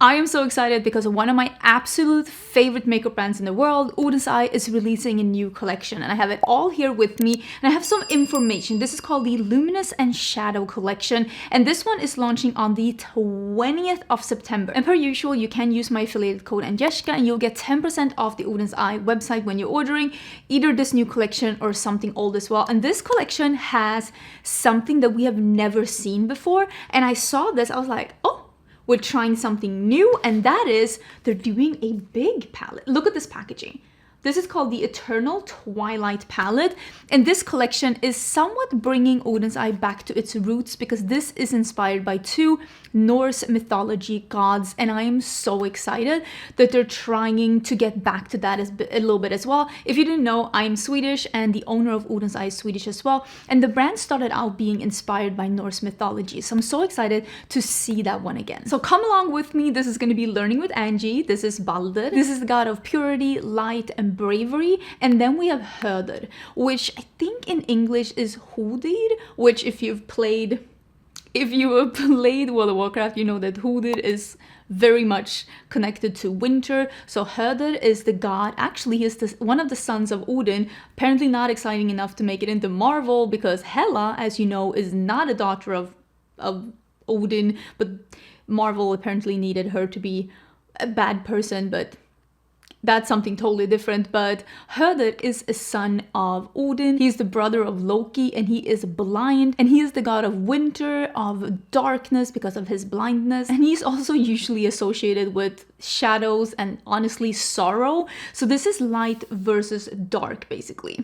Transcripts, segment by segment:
I am so excited because one of my absolute favorite makeup brands in the world, Oden's Eye, is releasing a new collection, and I have it all here with me, and I have some information. This is called the Luminous and Shadow collection, and this one is launching on the 20th of September. And per usual, you can use my affiliate code Angelica, and you'll get 10% off the Oden's Eye website when you're ordering either this new collection or something old as well. And this collection has something that we have never seen before, and I saw this, I was like, oh, we're trying something new, and that is they're doing a big palette. Look at this packaging. This is called the Eternal Twilight palette, and this collection is somewhat bringing Oden's Eye back to its roots because this is inspired by two Norse mythology gods, and I am so excited that they're trying to get back to that a little bit as well. If you didn't know, I'm Swedish, and the owner of Oden's Eye is Swedish as well, and the brand started out being inspired by Norse mythology, so I'm so excited to see that one again. So come along with me. This is going to be Learning with Angie. This is Balder. This is the god of purity, light, and bravery. And then we have Höder, which I think in English is Hodir, which if you have played World of Warcraft, you know that Hodir is very much connected to winter. So Höder is the god, actually he is one of the sons of Odin, apparently not exciting enough to make it into Marvel because Hela, as you know, is not a daughter of Odin, but Marvel apparently needed her to be a bad person, but that's something totally different. But Höder is a son of Odin. He's the brother of Loki, and he is blind, and he is the god of winter, of darkness because of his blindness, and he's also usually associated with shadows and honestly sorrow. So this is light versus dark, basically.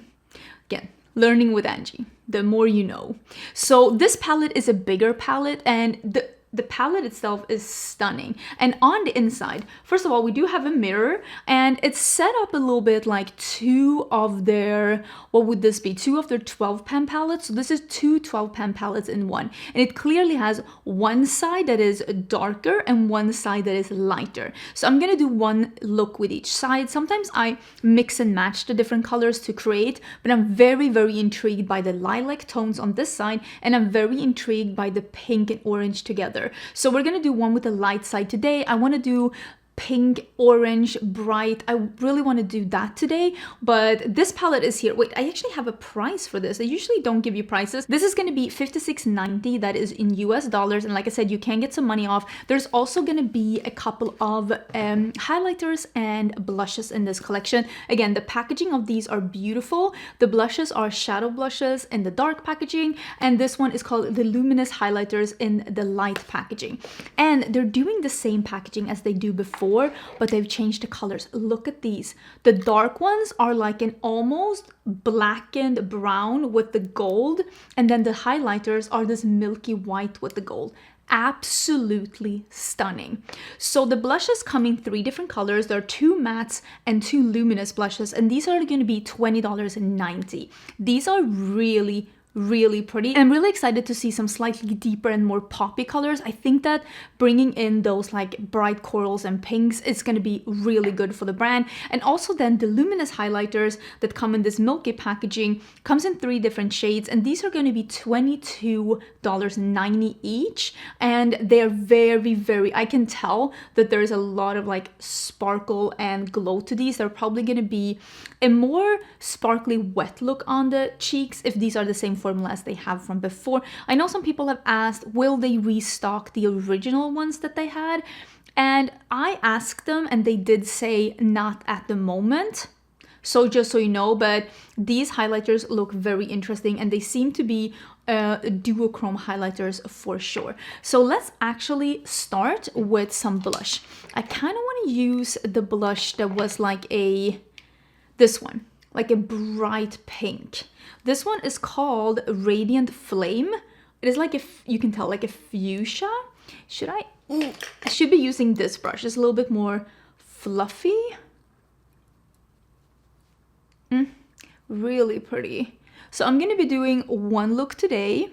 Again, learning with Angie, the more you know. So this palette is a bigger palette, and the palette itself is stunning. And on the inside, first of all, we do have a mirror, and it's set up a little bit like two of their 12 pan palettes. So this is two 12 pan palettes in one. And it clearly has one side that is darker and one side that is lighter. So I'm gonna do one look with each side. Sometimes I mix and match the different colors to create, but I'm very, very intrigued by the lilac tones on this side, and I'm very intrigued by the pink and orange together. So we're gonna do one with the light side today. I want to do pink, orange, bright. I really want to do that today, but this palette is here. Wait, I actually have a price for this. I usually don't give you prices. This is going to be $56.90. That is in US dollars, and like I said, you can get some money off. There's also going to be a couple of highlighters and blushes in this collection. Again, the packaging of these are beautiful. The blushes are shadow blushes in the dark packaging, and this one is called the Luminous Highlighters in the light packaging. And they're doing the same packaging as they do before, but they've changed the colors. Look at these. The dark ones are like an almost blackened brown with the gold, and then the highlighters are this milky white with the gold. Absolutely stunning. So the blushes come in three different colors. There are two mattes and two luminous blushes, and these are going to be $20.90. These are really pretty. I'm really excited to see some slightly deeper and more poppy colors. I think that bringing in those like bright corals and pinks is going to be really good for the brand. And also then the luminous highlighters that come in this milky packaging comes in three different shades, and these are going to be $22.90 each, and they're very, I can tell that there's a lot of like sparkle and glow to these. They're probably going to be a more sparkly wet look on the cheeks if these are the same formula as they have from before. I know some people have asked, will they restock the original ones that they had? And I asked them, and they did say not at the moment. So just so you know, but these highlighters look very interesting, and they seem to be duochrome highlighters for sure. So let's actually start with some blush. I kind of want to use the blush that was like this one, like a bright pink. This one is called Radiant Flame. It is like you can tell, like a fuchsia. I should be using this brush. It's a little bit more fluffy. Really pretty. So I'm going to be doing one look today,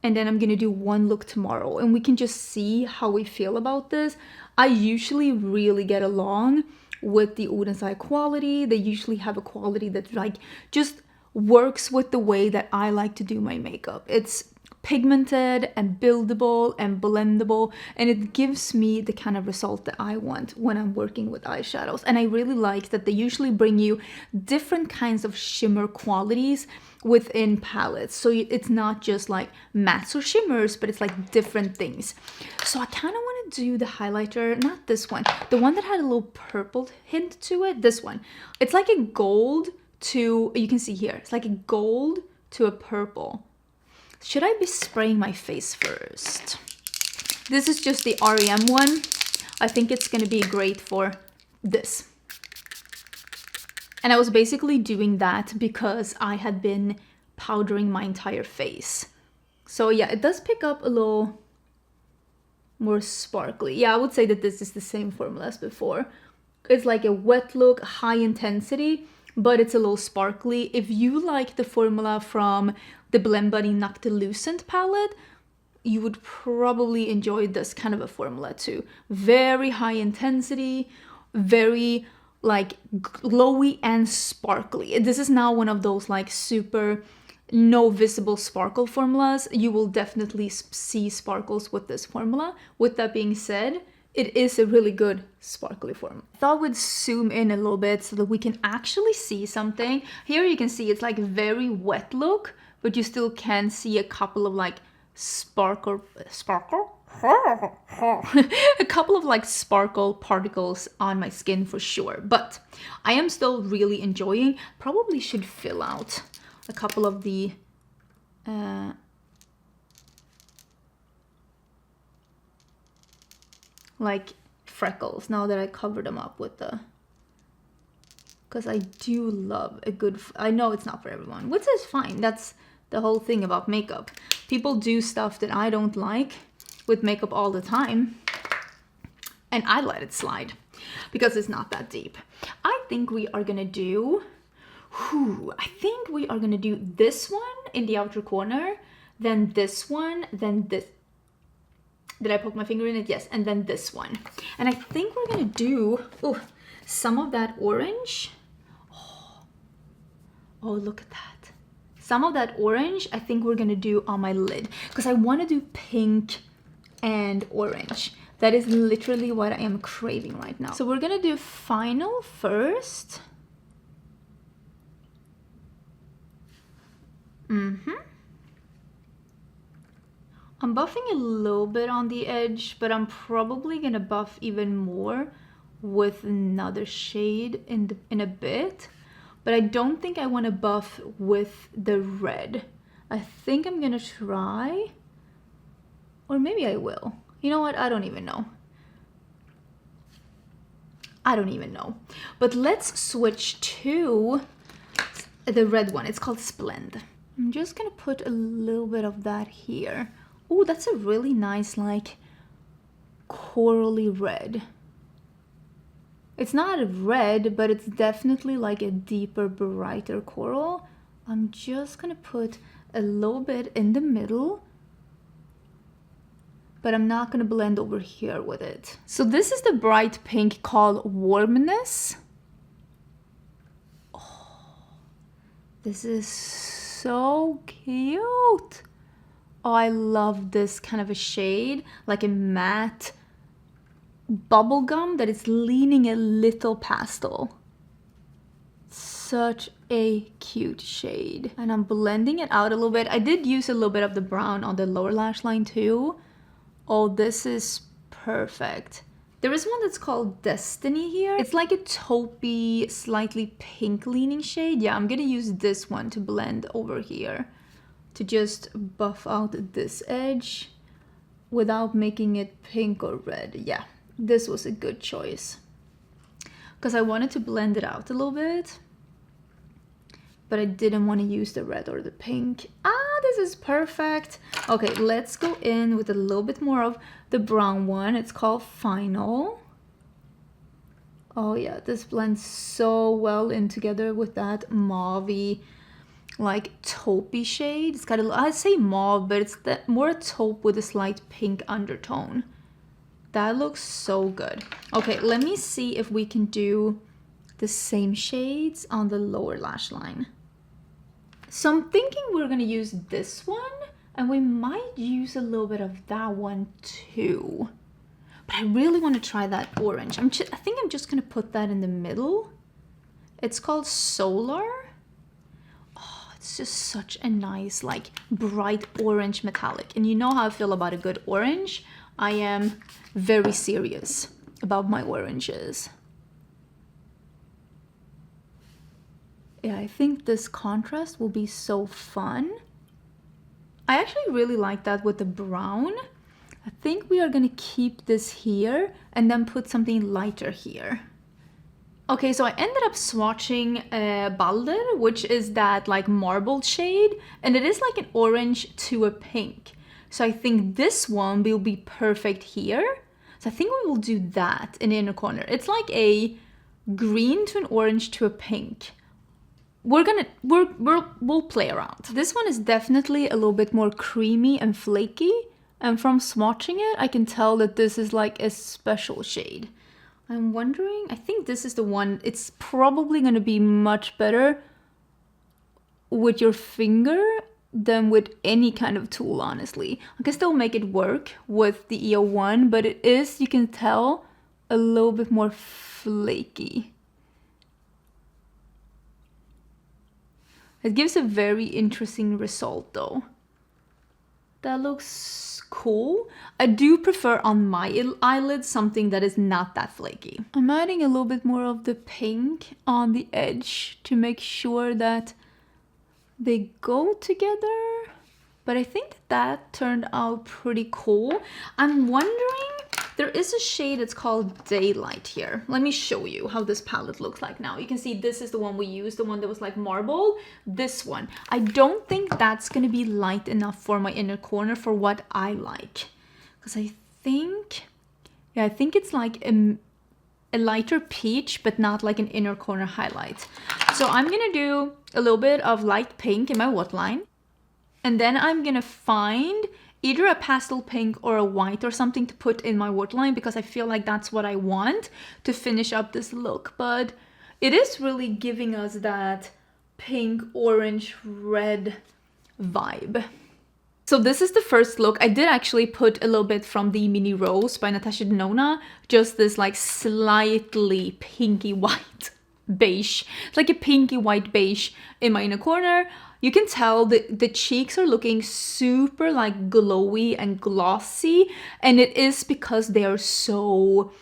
and then I'm going to do one look tomorrow, and we can just see how we feel about this. I usually really get along with the Oden's Eye quality. They usually have a quality that like just works with the way that I like to do my makeup. It's pigmented and buildable and blendable, and it gives me the kind of result that I want when I'm working with eyeshadows. And I really like that they usually bring you different kinds of shimmer qualities within palettes, so it's not just like mattes or shimmers, but it's like different things. So I kind of want to do the highlighter, not this one, the one that had a little purple hint to it, this one. It's like a gold to, you can see here, it's like a gold to a purple. Should I be spraying my face first? This is just the REM one. I think it's gonna be great for this. And I was basically doing that because I had been powdering my entire face. So yeah, it does pick up a little more sparkly. Yeah, I would say that this is the same formula as before. It's like a wet look, high intensity, but it's a little sparkly. If you like the formula from the Blend Buddy Noctilucent palette, you would probably enjoy this kind of a formula too. Very high intensity, very like glowy and sparkly. This is now one of those like super no visible sparkle formulas. You will definitely see sparkles with this formula. With that being said, it is a really good sparkly formula. I thought we'd zoom in a little bit so that we can actually see something. Here you can see it's like a very wet look, but you still can see a couple of like sparkle a couple of like sparkle particles on my skin for sure. But I am still really enjoying, probably should fill out a couple of the like freckles now that I covered them up with the, because I do love a good, I know it's not for everyone, which is fine. That's the whole thing about makeup. People do stuff that I don't like with makeup all the time, and I let it slide because it's not that deep. I think we are gonna do, I think we are gonna do this one in the outer corner, then this one, then this. Did I poke my finger in it? Yes, and then this one. And I think we're gonna do some of that orange. Oh, look at that. Some of that orange I think we're gonna do on my lid, because I want to do pink and orange. That is literally what I am craving right now. So we're gonna do final first. I'm buffing a little bit on the edge, but I'm probably gonna buff even more with another shade in a bit. But I don't think I want to buff with the red. I think I'm gonna try, or maybe I will. You know what? I don't even know. I don't even know. But let's switch to the red one. It's called Splend. I'm just gonna put a little bit of that here. Oh, that's a really nice, like, corally red. It's not red, but it's definitely like a deeper, brighter coral. I'm just gonna put a little bit in the middle, but I'm not gonna blend over here with it. So this is the bright pink called Warmness. Oh, this is so cute. Oh, I love this kind of a shade, like a matte bubblegum that is leaning a little pastel. Such a cute shade. And I'm blending it out a little bit. I did use a little bit of the brown on the lower lash line too. Oh, this is perfect. There is one that's called Destiny here. It's like a taupey, slightly pink leaning shade. Yeah, I'm gonna use this one to blend over here, to just buff out this edge without making it pink or red. Yeah, this was a good choice because I wanted to blend it out a little bit, but I didn't want to use the red or the pink. Ah, this is perfect. Okay, let's go in with a little bit more of the brown one. It's called Final. Oh yeah, this blends so well in together with that mauve-y, like taupey shade. It's got a, I'd say mauve, but it's more a taupe with a slight pink undertone. That looks so good. Okay, let me see if we can do the same shades on the lower lash line. So I'm thinking we're gonna use this one And we might use a little bit of that one too. But I really want to try that orange. I think I'm just going to put that in the middle. It's called Solar. Oh, it's just such a nice, like, bright orange metallic. And you know how I feel about a good orange. I am very serious about my oranges. Yeah, I think this contrast will be so fun. I actually really like that with the brown. I think we are gonna keep this here and then put something lighter here. Okay, so I ended up swatching Balder, which is that like marbled shade, and it is like an orange to a pink. So I think this one will be perfect here. So I think we will do that in the inner corner. It's like a green to an orange to a pink. We'll play around. This one is definitely a little bit more creamy and flaky. And from swatching it, I can tell that this is like a special shade. I'm wondering, I think this is the one, it's probably gonna be much better with your finger than with any kind of tool, honestly. I can still make it work with the EO1, but it is, you can tell, a little bit more flaky. It gives a very interesting result though. That looks cool. I do prefer on my eyelids something that is not that flaky. I'm adding a little bit more of the pink on the edge to make sure that they go together. But I think that turned out pretty cool. I'm wondering, there is a shade that's called Daylight here. Let me show you how this palette looks like now. You can see this is the one we used, the one that was like marble. This one. I don't think that's gonna be light enough for my inner corner for what I like. Because I think, yeah, I think it's like a lighter peach, but not like an inner corner highlight. So I'm gonna do a little bit of light pink in my waterline. And then I'm gonna find either a pastel pink or a white or something to put in my waterline because I feel like that's what I want to finish up this look. But it is really giving us that pink, orange, red vibe. So this is the first look. I did actually put a little bit from the Mini Rose by Natasha Denona, just this like slightly pinky white beige. It's like a pinky white beige in my inner corner. You can tell the cheeks are looking super like glowy and glossy, and it is because they are so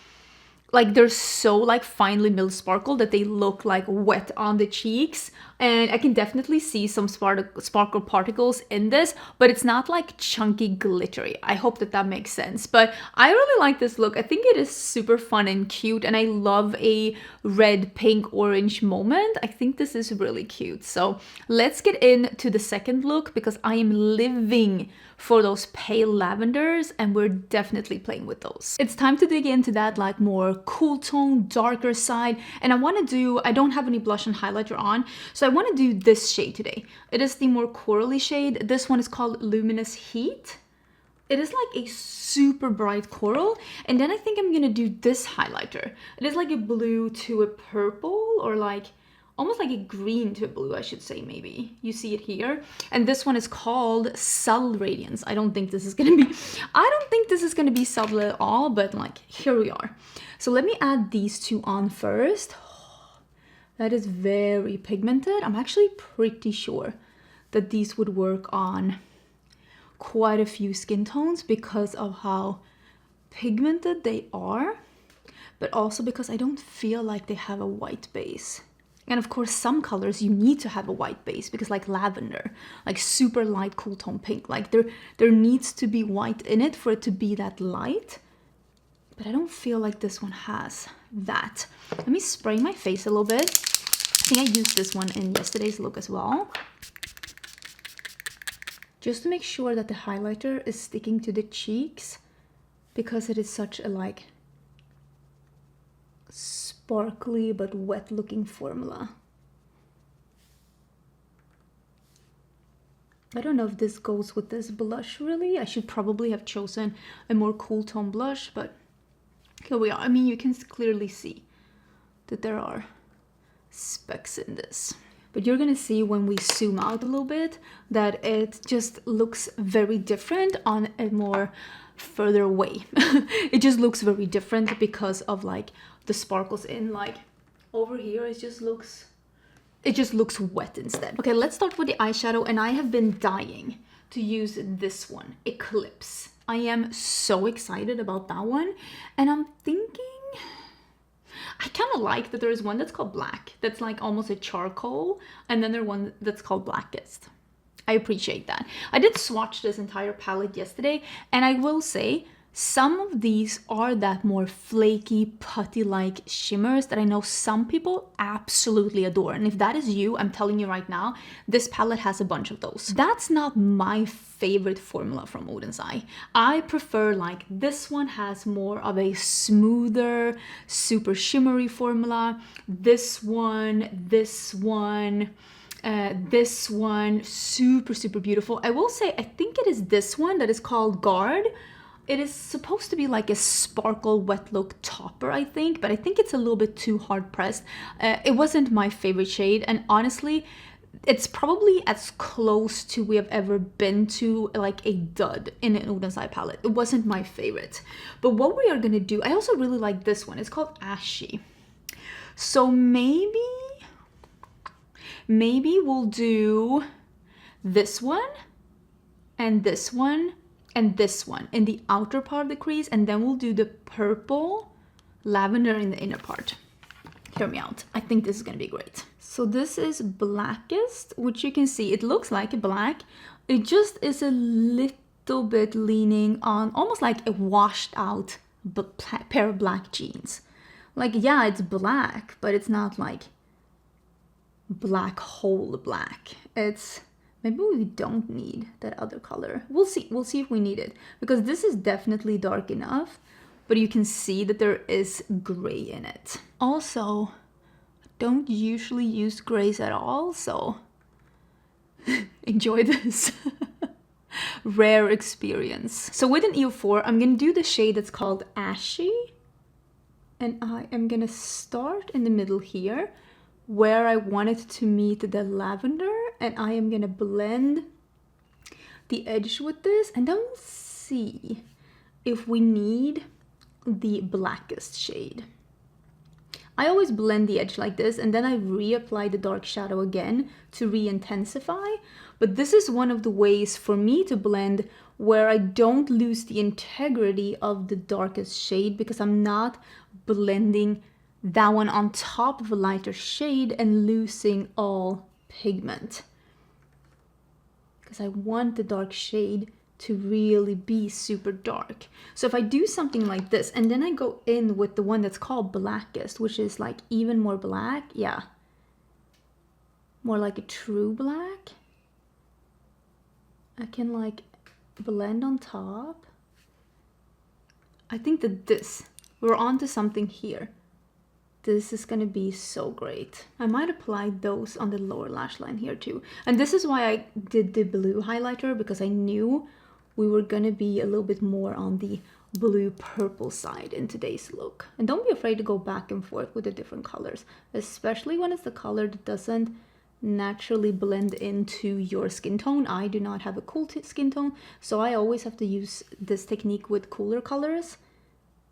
like, they're so like finely milled sparkle that they look like wet on the cheeks. And I can definitely see some sparkle particles in this, but it's not like chunky glittery. I hope that that makes sense. But I really like this look. I think it is super fun and cute, and I love a red, pink, orange moment. I think this is really cute. So let's get into the second look because I am living for those pale lavenders, and we're definitely playing with those. It's time to dig into that like more cool tone, darker side, and I don't have any blush and highlighter on, so I want to do this shade today. It is the more corally shade. This one is called Luminous Heat. It is like a super bright coral, and then I think I'm gonna do this highlighter. It is like a blue to a purple, or like almost like a green to a blue, I should say, maybe. You see it here. And this one is called Subtle Radiance. I don't think this is gonna be subtle at all, but like, here we are. So let me add these two on first. That is very pigmented. I'm actually pretty sure that these would work on quite a few skin tones because of how pigmented they are, but also because I don't feel like they have a white base. And of course, some colors you need to have a white base because like lavender, like super light cool tone pink, like there needs to be white in it for it to be that light. But I don't feel like this one has that. Let me spray my face a little bit. I think I used this one in yesterday's look as well. Just to make sure that the highlighter is sticking to the cheeks because it is such a like sparkly but wet looking formula. I don't know if this goes with this blush really. I should probably have chosen a more cool tone blush, but here we are. I mean, you can clearly see that there are specks in this. but you're gonna see when we zoom out a little bit that it just looks very different on a more further away. It just looks very different because of like the sparkles in, like over here it just looks wet instead. Okay, let's start with the eyeshadow, and I have been dying to use this one, Eclipse. I am so excited about that one, and I'm thinking I kind of like that there is one that's called Black, that's like almost a charcoal, and then there's one that's called Blackest. I appreciate that. I did swatch this entire palette yesterday, and I will say some of these are that more flaky, putty-like shimmers that I know some people absolutely adore. And if that is you, I'm telling you right now, this palette has a bunch of those. That's not my favorite formula from Oden's Eye. I prefer like this one has more of a smoother, super shimmery formula. This one, super beautiful. I will say, I think it is this one that is called Guard. It is supposed to be like a sparkle wet look topper, I think, but I think it's a little bit too hard pressed. It wasn't my favorite shade, and honestly, it's probably as close to we have ever been to like a dud in an Oden's Eye palette. It wasn't my favorite. But what we are gonna do, I also really like this one. It's called Ashy. So maybe we'll do this one and this one and this one in the outer part of the crease, and then we'll do the purple lavender in the inner part. Hear me out. I think this is gonna be great. So this is Blackest, which you can see, it looks like a black. It just is a little bit leaning on almost like a washed out pair of black jeans. Like, yeah, it's black, but it's not like black whole black. It's, maybe we don't need that other color. We'll see if we need it, because this is definitely dark enough, but you can see that there is gray in it. Also, I don't usually use grays at all, so enjoy this rare experience. So with an EO4, I'm gonna do the shade that's called Ashy, and I am gonna start in the middle here where I want it to meet the lavender, and I am gonna blend the edge with this, and then we'll see if we need the Blackest shade. I always blend the edge like this, and then I reapply the dark shadow again to re-intensify, but this is one of the ways for me to blend where I don't lose the integrity of the darkest shade, because I'm not blending that one on top of a lighter shade and losing all pigment, because I want the dark shade to really be super dark. So if I do something like this and then I go in with the one that's called Blackest, which is like even more black, yeah, more like a true black, I can like blend on top. I think that we're onto something here. This is gonna be so great. I might apply those on the lower lash line here too. And this is why I did the blue highlighter, because I knew we were gonna be a little bit more on the blue purple side in today's look. And don't be afraid to go back and forth with the different colors, especially when it's the color that doesn't naturally blend into your skin tone. I do not have a cool skin tone, so I always have to use this technique with cooler colors.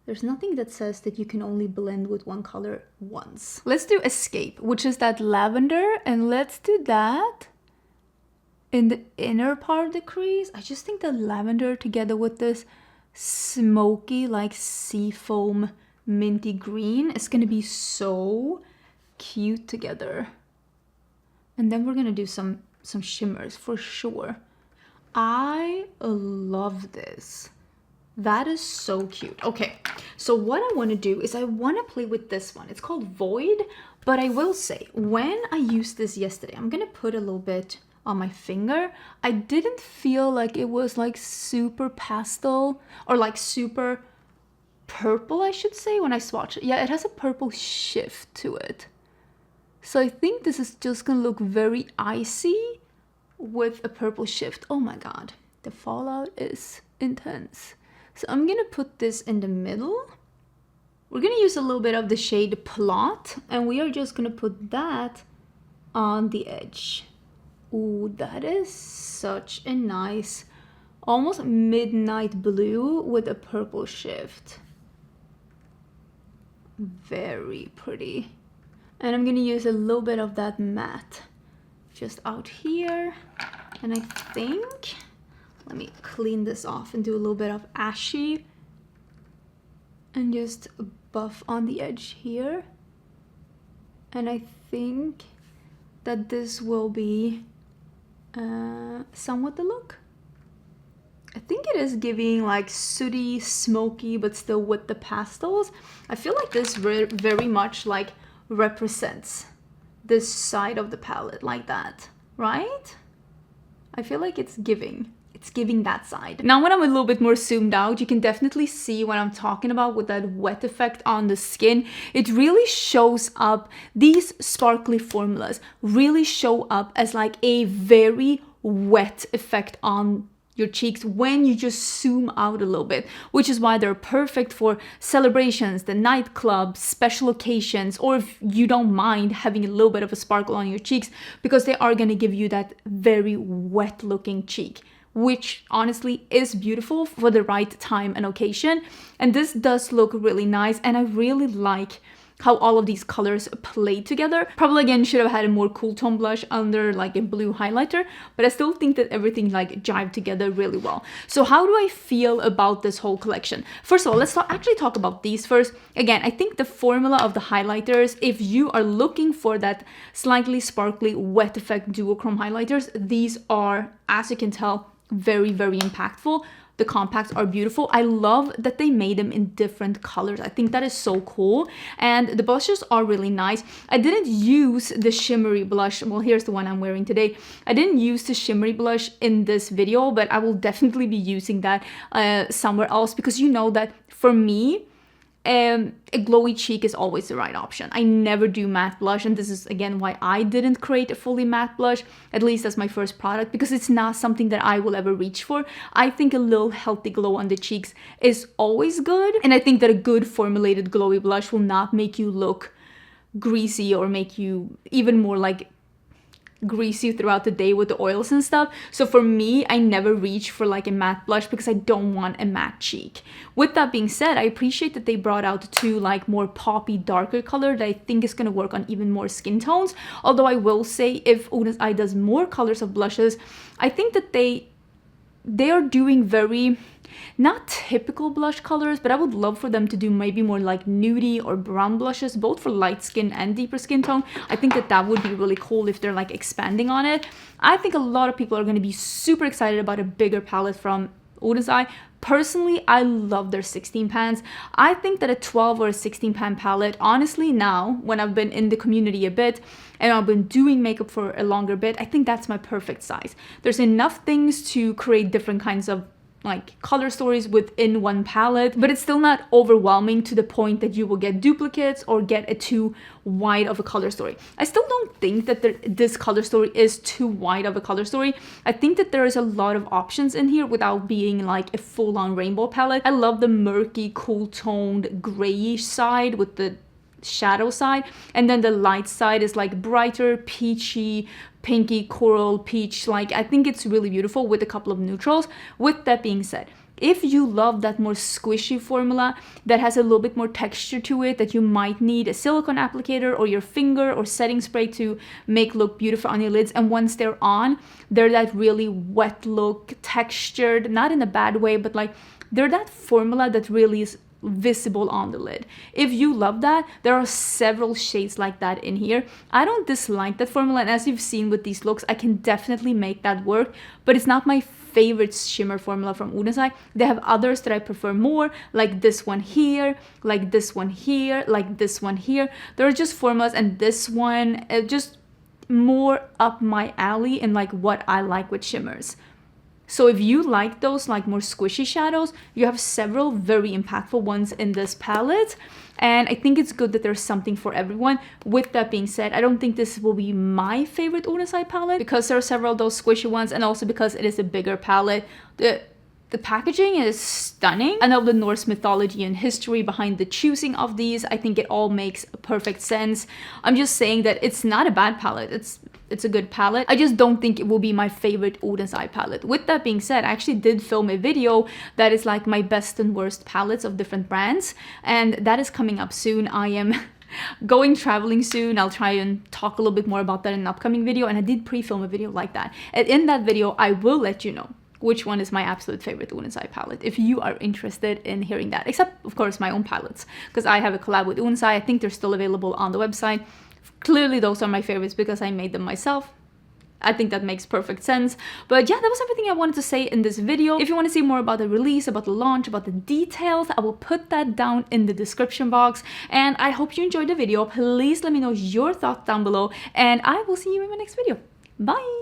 There's nothing that says that you can only blend with one color once. Let's do Escape, which is that lavender, and let's do that in the inner part of the crease. I just think the lavender together with this smoky, like seafoam minty green is gonna be so cute together. And then we're gonna do some shimmers for sure. I love this. That is so cute. Okay, so what I want to do is I want to play with this one. It's called Void, but I will say, when I used this yesterday, I'm going to put a little bit on my finger. I didn't feel like it was like super pastel or like super purple, I should say, when I swatched it. Yeah, it has a purple shift to it. So I think this is just going to look very icy with a purple shift. Oh my God, the fallout is intense. So I'm gonna put this in the middle. We're gonna use a little bit of the shade Plot, and we are just gonna put that on the edge. Ooh, that is such a nice, almost midnight blue with a purple shift. Very pretty. And I'm gonna use a little bit of that matte just out here. And I think, let me clean this off and do a little bit of ashy and just buff on the edge here. And I think that this will be somewhat the look. I think it is giving like sooty, smoky, but still with the pastels. I feel like this very much like represents this side of the palette like that, right? I feel like it's giving that side. Now when I'm a little bit more zoomed out, you can definitely see what I'm talking about with that wet effect on the skin. It really shows up, these sparkly formulas really show up as like a very wet effect on your cheeks when you just zoom out a little bit, which is why they're perfect for celebrations, the nightclub, special occasions, or if you don't mind having a little bit of a sparkle on your cheeks, because they are going to give you that very wet looking cheek, which honestly is beautiful for the right time and occasion. And this does look really nice, and I really like how all of these colors play together. Probably again should have had a more cool tone blush under like a blue highlighter, but I still think that everything like jived together really well. So how do I feel about this whole collection? First of all, let's actually talk about these first. Again, I think the formula of the highlighters, if you are looking for that slightly sparkly wet effect duochrome highlighters, these are, as you can tell, very, very impactful. The compacts are beautiful. I love that they made them in different colors. I think that is so cool. And the blushes are really nice. I didn't use the shimmery blush. Well, here's the one I'm wearing today. I didn't use the shimmery blush in this video, but I will definitely be using that somewhere else, because you know that for me, a glowy cheek is always the right option. I never do matte blush, and this is again why I didn't create a fully matte blush, at least as my first product, because it's not something that I will ever reach for. I think a little healthy glow on the cheeks is always good, and I think that a good formulated glowy blush will not make you look greasy or make you even more like greasy throughout the day with the oils and stuff. So for me, I never reach for like a matte blush because I don't want a matte cheek. With that being said, I appreciate that they brought out two like more poppy, darker color that I think is going to work on even more skin tones. Although I will say, if Oden's Eye does more colors of blushes, I think that they are doing very not typical blush colors, but I would love for them to do maybe more like nudie or brown blushes, both for light skin and deeper skin tone. I think that that would be really cool if they're like expanding on it. I think a lot of people are going to be super excited about a bigger palette from Oden's Eye. Personally, I love their 16 pans. I think that a 12 or a 16 pan palette, honestly now, when I've been in the community a bit and I've been doing makeup for a longer bit, I think that's my perfect size. There's enough things to create different kinds of like color stories within one palette, but it's still not overwhelming to the point that you will get duplicates or get a too wide of a color story. I still don't think that this color story is too wide of a color story. I think that there is a lot of options in here without being like a full-on rainbow palette. I love the murky, cool toned grayish side with the shadow side, and then the light side is like brighter, peachy, pinky, coral, peach. Like, I think it's really beautiful with a couple of neutrals. With that being said, if you love that more squishy formula that has a little bit more texture to it, that you might need a silicone applicator or your finger or setting spray to make look beautiful on your lids, and once they're on, they're that really wet look, textured, not in a bad way, but like they're that formula that really is visible on the lid. If you love that, there are several shades like that in here. I don't dislike that formula, and as you've seen with these looks, I can definitely make that work, but it's not my favorite shimmer formula from Oden's Eye. They have others that I prefer more, like this one here, like this one here, like this one here. There are just formulas, and this one just more up my alley and like what I like with shimmers. So if you like those like more squishy shadows, you have several very impactful ones in this palette. And I think it's good that there's something for everyone. With that being said, I don't think this will be my favorite Oden's Eye palette because there are several of those squishy ones, and also because it is a bigger palette. The packaging is stunning. I know the Norse mythology and history behind the choosing of these. I think it all makes perfect sense. I'm just saying that it's not a bad palette. It's a good palette. I just don't think it will be my favorite Oden's eye palette. With that being said, I actually did film a video that is like my best and worst palettes of different brands, and that is coming up soon. I am going traveling soon. I'll try and talk a little bit more about that in an upcoming video, and I did pre-film a video like that. And in that video, I will let you know which one is my absolute favorite Oden's eye palette, if you are interested in hearing that. Except, of course, my own palettes, because I have a collab with Oden's eye. I think they're still available on the website. Clearly, those are my favorites because I made them myself. I think that makes perfect sense. But yeah, that was everything I wanted to say in this video. If you want to see more about the release, about the launch, about the details, I will put that down in the description box. And I hope you enjoyed the video. Please let me know your thoughts down below, and I will see you in my next video. Bye!